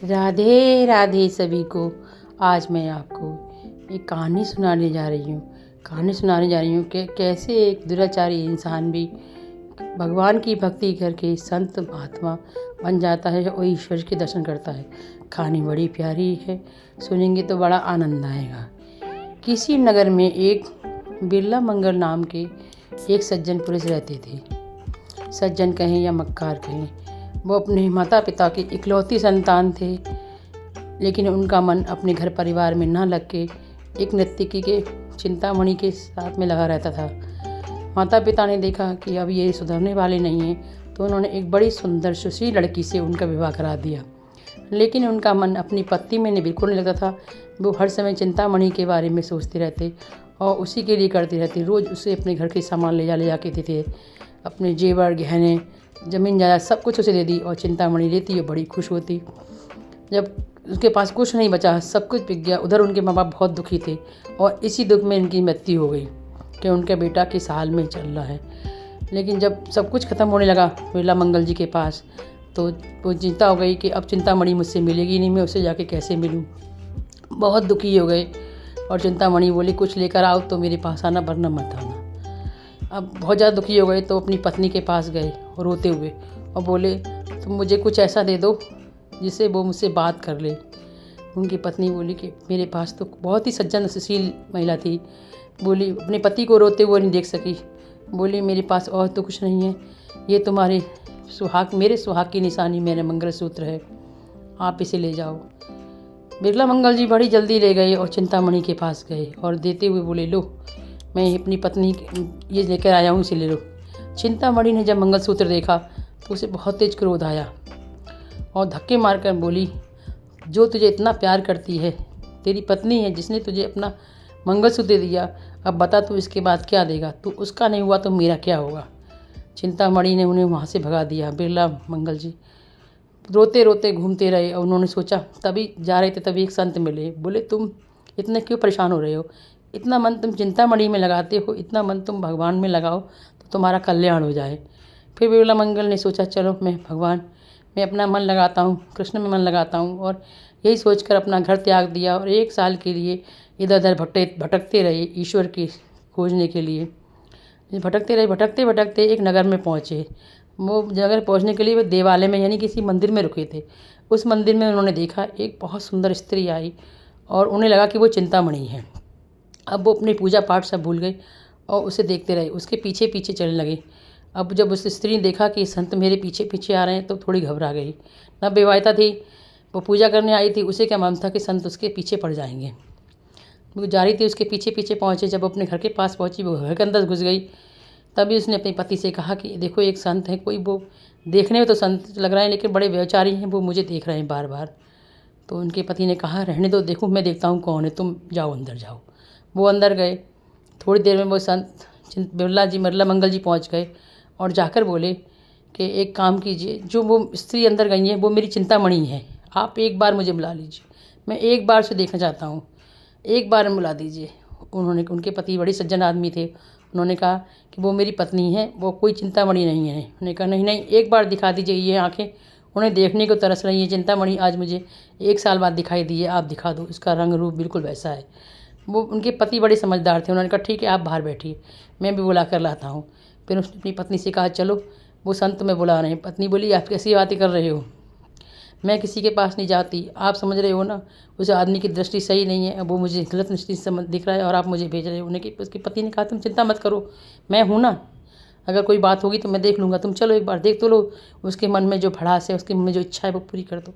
राधे राधे सभी को। आज मैं आपको एक कहानी सुनाने जा रही हूँ कि कैसे एक दुराचारी इंसान भी भगवान की भक्ति करके संत महात्मा बन जाता है और ईश्वर के दर्शन करता है। कहानी बड़ी प्यारी है, सुनेंगे तो बड़ा आनंद आएगा। किसी नगर में एक बिरला मंगल नाम के एक सज्जन पुरुष रहते थे। सज्जन कहें या मक्कार कहें, वो अपने माता पिता की इकलौती संतान थे, लेकिन उनका मन अपने घर परिवार में न लग के एक नर्तकी के चिंतामणि के साथ में लगा रहता था। माता पिता ने देखा कि अब ये सुधरने वाले नहीं हैं, तो उन्होंने एक बड़ी सुंदर सुशील लड़की से उनका विवाह करा दिया। लेकिन उनका मन अपनी पत्नी में बिल्कुल नहीं लगता था। वो हर समय चिंतामणि के बारे में सोचते रहते और उसी के लिए करते रहते। रोज़ उसे अपने घर के सामान ले जा के देते, अपने जेवर गहने ज़मीन जायदाद सब कुछ उसे दे दी और चिंतामणि लेती और बड़ी खुश होती। जब उसके पास कुछ नहीं बचा, सब कुछ बिक गया, उधर उनके माँ बाप बहुत दुखी थे और इसी दुख में इनकी मृत्यु हो गई कि उनका बेटा किस हाल में चल रहा है। लेकिन जब सब कुछ ख़त्म होने लगा बिरला मंगल जी के पास, तो वो चिंता हो गई कि अब चिंतामणि मुझसे मिलेगी नहीं, मैं उससे जाके कैसे मिलूँ। बहुत दुखी हो गए और चिंतामणि बोली, कुछ लेकर आओ तो मेरे पास आना, वरना मत आना। अब बहुत ज़्यादा दुखी हो गए तो अपनी पत्नी के पास गए और रोते हुए और बोले, तुम मुझे कुछ ऐसा दे दो जिससे वो मुझसे बात कर ले। उनकी पत्नी बोली कि मेरे पास तो बहुत ही सज्जन सुशील महिला थी। बोली, अपने पति को रोते हुए नहीं देख सकी। बोली, मेरे पास और तो कुछ नहीं है, ये तुम्हारे मेरे सुहाग की निशानी मेरा मंगलसूत्र है, आप इसे ले जाओ। बिरला मंगल जी बड़ी जल्दी ले गए और चिंतामणि के पास गए और देते हुए बोले, लो मैं अपनी पत्नी ये लेकर आया हूँ, इसे ले लो। चिंतामणि ने जब मंगलसूत्र देखा तो उसे बहुत तेज क्रोध आया और धक्के मारकर बोली, जो तुझे इतना प्यार करती है, तेरी पत्नी है जिसने तुझे अपना मंगलसूत्र दिया, अब बता तू इसके बाद क्या देगा। तू उसका नहीं हुआ तो मेरा क्या होगा। चिंतामणि ने उन्हें वहाँ से भगा दिया। बिरला मंगल जी रोते रोते घूमते रहे और उन्होंने सोचा, तभी जा रहे थे तभी एक संत मिले। बोले, तुम इतने क्यों परेशान हो रहे हो, इतना मन तुम चिंतामणि में लगाते हो, इतना मन तुम भगवान में लगाओ तो तुम्हारा कल्याण हो जाए। फिर बिरला मंगल ने सोचा, चलो मैं अपना मन लगाता हूँ, कृष्ण में मन लगाता हूँ, और यही सोचकर अपना घर त्याग दिया और 1 साल के लिए इधर उधर भटकते रहे ईश्वर की खोजने के लिए। भटकते भटकते एक नगर में पहुँचे। वो नगर पहुँचने के लिए वे देवालय में यानी किसी मंदिर में रुके थे। उस मंदिर में उन्होंने देखा एक बहुत सुंदर स्त्री आई और उन्हें लगा कि वो चिंतामणि है। अब वो अपनी पूजा पाठ सब भूल गई और उसे देखते रहे, उसके पीछे पीछे चलने लगे। अब जब उस स्त्री ने देखा कि संत मेरे पीछे पीछे आ रहे हैं तो थोड़ी घबरा गई। न विवाहिता थी, वो पूजा करने आई थी, उसे क्या मालूम था कि संत उसके पीछे पड़ जाएंगे। वो जा रही थी, उसके पीछे पीछे पहुँचे। जब अपने घर के पास पहुँची, वो घर के अंदर घुस गई। तभी उसने अपने पति से कहा कि देखो, एक संत है, कोई वो देखने में तो संत लग रहा है लेकिन बड़े व्यभिचारी हैं, वो मुझे देख रहे हैं बार बार। तो उनके पति ने कहा, रहने दो, देखो मैं देखता हूँ कौन है, तुम जाओ अंदर जाओ। वो अंदर गए। थोड़ी देर में वो संत बिरला मंगल जी पहुँच गए और जाकर बोले कि एक काम कीजिए, जो वो स्त्री अंदर गई है वो मेरी चिंतामणि है, आप एक बार मुझे बुला लीजिए, मैं एक बार से देखना चाहता हूँ, एक बार बुला दीजिए। उनके पति बड़े सज्जन आदमी थे। उन्होंने कहा कि वो मेरी पत्नी है, वो कोई चिंतामणि नहीं है। उन्होंने कहा, नहीं नहीं, एक बार दिखा दीजिए, ये आँखें उन्हें देखने को तरस रही है। चिंतामणि आज मुझे 1 साल बाद दिखाई दी है, आप दिखा दो, इसका रंग रूप बिल्कुल वैसा है। वो उनके पति बड़े समझदार थे। उन्होंने कहा, ठीक है, आप बाहर बैठिए, मैं भी बुला कर लाता हूँ। फिर उसने अपनी पत्नी से कहा, चलो वो संत में बुला रहे हैं। पत्नी बोली, आप कैसी बातें कर रहे हो, मैं किसी के पास नहीं जाती, आप समझ रहे हो ना, उस आदमी की दृष्टि सही नहीं है, वो मुझे गलत दृष्टि से दिख रहा है और आप मुझे भेज रहे हो। उसके पति ने कहा, तुम चिंता मत करो, मैं हूँ ना, अगर कोई बात होगी तो मैं देख लूँगा, तुम चलो एक बार देख तो लो, उसके मन में जो भड़ास है, उसके मन में जो इच्छा है वो पूरी कर दो।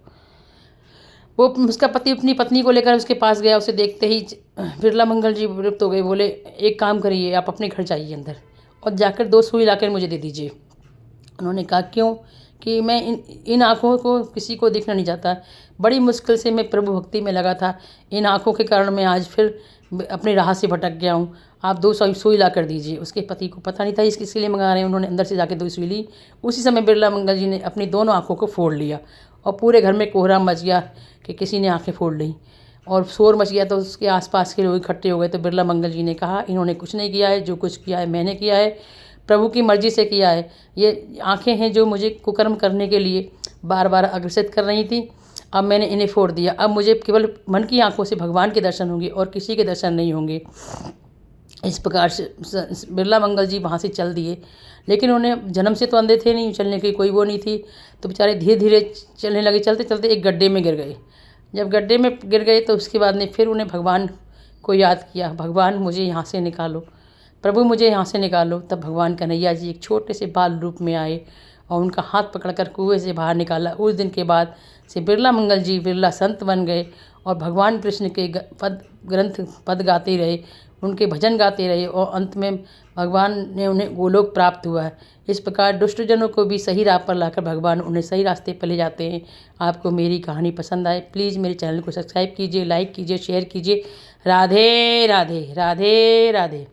वो उसका पति अपनी पत्नी को लेकर उसके पास गया। उसे देखते ही बिरला मंगल जी विरक्त हो गए। बोले, एक काम करिए, आप अपने घर जाइए अंदर और जाकर 2 सुई लाकर मुझे दे दीजिए। उन्होंने कहा, क्यों, कि मैं इन आँखों को किसी को देखना नहीं चाहता। बड़ी मुश्किल से मैं प्रभु भक्ति में लगा था, इन आँखों के कारण मैं आज फिर अपनी राह से भटक गया हूँ, आप 2 सुई ला कर दीजिए। उसके पति को पता नहीं था इसके लिए मंगा रहे हैं। उन्होंने अंदर से जाके 2 सुई ली। उसी समय बिरला मंगल जी ने अपनी दोनों आँखों को फोड़ लिया और पूरे घर में कोहराम मच गया कि किसी ने आँखें फोड़ ली और शोर मच गया। तो उसके आसपास के लोग इकट्ठे हो गए। तो बिरला मंगल जी ने कहा, इन्होंने कुछ नहीं किया है, जो कुछ किया है मैंने किया है, प्रभु की मर्जी से किया है। ये आँखें हैं जो मुझे कुकर्म करने के लिए बार बार अग्रसित कर रही थी। अब मैंने इन्हें फोड़ दिया, अब मुझे केवल मन की आंखों से भगवान के दर्शन होंगे और किसी के दर्शन नहीं होंगे। इस प्रकार से बिरला मंगल जी वहाँ से चल दिए, लेकिन उन्हें जन्म से तो अंधे थे नहीं, चलने की कोई वो नहीं थी, तो बेचारे धीरे धीरे चलने लगे। चलते चलते एक गड्ढे में गिर गए। जब गड्ढे में गिर गए तो उसके बाद में फिर उन्हें भगवान को याद किया, भगवान मुझे यहाँ से निकालो, प्रभु मुझे यहाँ से निकालो। तब भगवान कन्हैया जी एक छोटे से बाल रूप में आए और उनका हाथ पकड़कर कुएं से बाहर निकाला। उस दिन के बाद से बिरला मंगल जी बिरला संत बन गए और भगवान कृष्ण के पद गाते रहे, उनके भजन गाते रहे और अंत में भगवान ने उन्हें गोलोक प्राप्त हुआ है। इस प्रकार दुष्टजनों को भी सही राह पर लाकर भगवान उन्हें सही रास्ते पर ले जाते हैं। आपको मेरी कहानी पसंद आए प्लीज़ मेरे चैनल को सब्सक्राइब कीजिए, लाइक कीजिए, शेयर कीजिए। राधे राधे, राधे राधे।